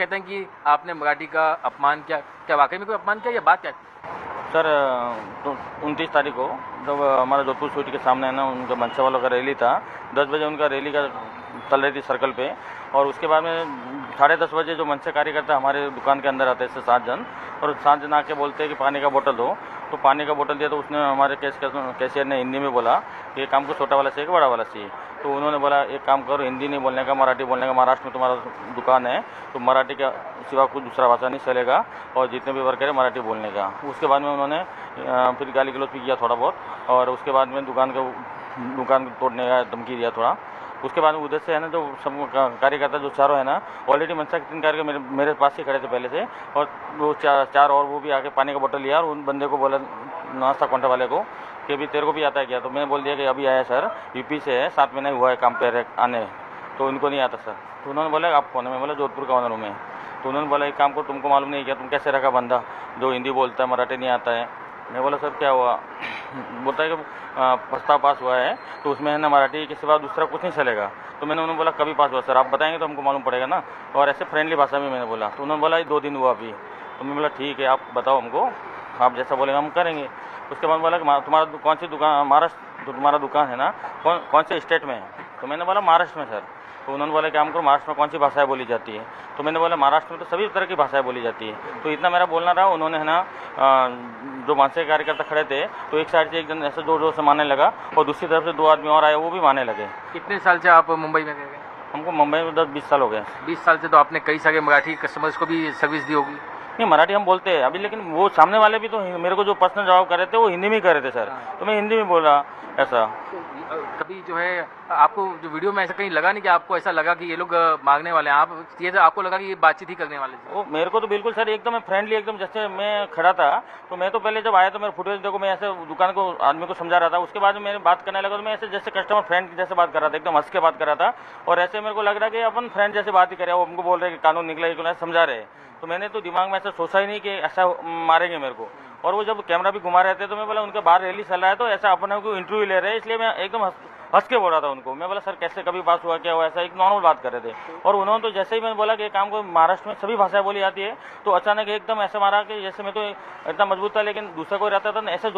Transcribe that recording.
कहते हैं कि आपने मराठी का अपमान किया, क्या वाकई में कोई अपमान किया या बात क्या? सर तो 29 तारीख को जब हमारा जोधपुर सिटी के सामने है ना, उनका मनसा वालों का रैली था। 10 बजे उनका रैली का चल रही थी सर्कल पे, और उसके बाद में 10:30 बजे जो मनसा कार्यकर्ता हमारे दुकान के अंदर आते हैं 7 जन, और 7 जन आके बोलते हैं कि पानी का बोतल दो। तो पानी का बोतल दिया तो उसने हमारे कैशियर ने हिंदी में बोला कि काम को छोटा वाला चाहिए कि बड़ा वाला चाहिए। तो उन्होंने बोला एक काम करो, हिंदी नहीं बोलने का, मराठी बोलने का, महाराष्ट्र में तुम्हारा दुकान है तो मराठी का सिवा कुछ दूसरा भाषा नहीं चलेगा, और जितने भी वर्कर है मराठी बोलने का। उसके बाद में उन्होंने फिर गाली गलौज भी किया थोड़ा बहुत, और उसके बाद में दुकान को तोड़ने का धमकी दिया थोड़ा। उसके बाद उधर से है ना जो सब कार्यकर्ता जो चारों है ना, ऑलरेडी मनसा के 3 कार्यकर्ता मेरे पास ही खड़े थे पहले से, और वो चार और वो भी आके पानी का बोतल लिया, और उन बंदे को बोला नाश्ता काउंटर वाले को कि अभी तेरे को भी आता है क्या? तो मैंने बोल दिया कि अभी आया सर, यूपी से है, 7 महीने हुआ है काम पे आने, तो उनको नहीं आता सर। तो उन्होंने बोला आप कौन है? मैं बोला जोधपुर का ऑनर हूँ मैं। तो उन्होंने बोला एक काम को तुमको मालूम नहीं क्या, तुम कैसे रखा बंदा जो हिंदी बोलता है मराठी नहीं आता है? मैं बोला सर क्या हुआ? बोलता है कि प्रस्ताव पास हुआ है तो उसमें है ना मराठी के सिवा दूसरा कुछ नहीं चलेगा। तो मैंने उन्होंने बोला कभी पास हुआ सर? आप बताएंगे तो हमको मालूम पड़ेगा ना, और ऐसे फ्रेंडली भाषा में मैंने बोला। तो उन्होंने बोला 2 दिन हुआ अभी। तो मैं बोला ठीक है, आप बताओ हमको, आप जैसा बोलेंगे हम करेंगे। उसके बाद बोला कि तुम्हारा कौन सी दुकान, महाराष्ट्र तो तुम्हारा दुकान है ना, कौन से स्टेट में है? तो मैंने बोला महाराष्ट्र में सर। तो उन्होंने बोला काम करो, महाराष्ट्र में कौन सी भाषाएं बोली जाती है? तो मैंने बोला महाराष्ट्र में तो सभी तरह की भाषाएं बोली जाती है। तो इतना मेरा बोलना रहा, उन्होंने है ना जो मनसा के कार्यकर्ता खड़े थे तो एक साइड से एक जन ऐसे जोर जोर से मारने लगा, और दूसरी तरफ से 2 आदमी और आए, वो भी मारने लगे। कितने साल से आप मुंबई में गए? हमको मुंबई में 10-20 साल हो गए। 20 साल से तो आपने कई सारे मराठी कस्टमर्स को भी सर्विस दी होगी। नहीं, मराठी हम बोलते हैं अभी, लेकिन वो सामने वाले भी तो मेरे को जो पर्सनल जवाब कर रहे थे वो हिंदी में कर रहे थे सर। तो मैं हिंदी में बोला ऐसा। कभी जो है आपको जो वीडियो में ऐसा कहीं लगा नहीं कि आपको ऐसा लगा कि ये लोग मांगने वाले हैं, आपको लगा कि ये बातचीत ही करने वाले थे? वो मेरे को तो बिल्कुल सर एकदम फ्रेंडली, एकदम जैसे मैं खड़ा था। तो मैं तो पहले जब आया तो मेरे फुटेज देखो, मैं ऐसे दुकान को आदमी को समझा रहा था। उसके बाद मैंने बात करने लगा तो मैं ऐसे जैसे कस्टमर फ्रेंड जैसे बात कर रहा था, एकदम हंस के बात कर रहा था, और ऐसे मेरे को लग रहा कि अपन फ्रेंड जैसे बात ही करे। वो हमको बोल रहे कि कानून निकला, समझा रहे। तो मैंने तो दिमाग में ऐसा सोचा ही नहीं कि ऐसा मारेंगे मेरे को। और वो जब कैमरा भी घुमा रहे थे तो मैं बोला उनके बाहर रैली चल रहा है तो ऐसा अपने को इंटरव्यू ले रहे हैं, इसलिए मैं एकदम हंस के बोल रहा था उनको। मैं बोला सर कैसे कभी पास हुआ, क्या हुआ? ऐसा एक नॉर्मल बात कर रहे थे। और उन्होंने तो जैसे ही मैंने बोला कि काम को महाराष्ट्र में सभी भाषाएं बोली जाती है, तो अचानक एकदम ऐसे मारा कि जैसे मैं तो इतना मजबूत था, लेकिन दूसरा कोई रहता था ना ऐसे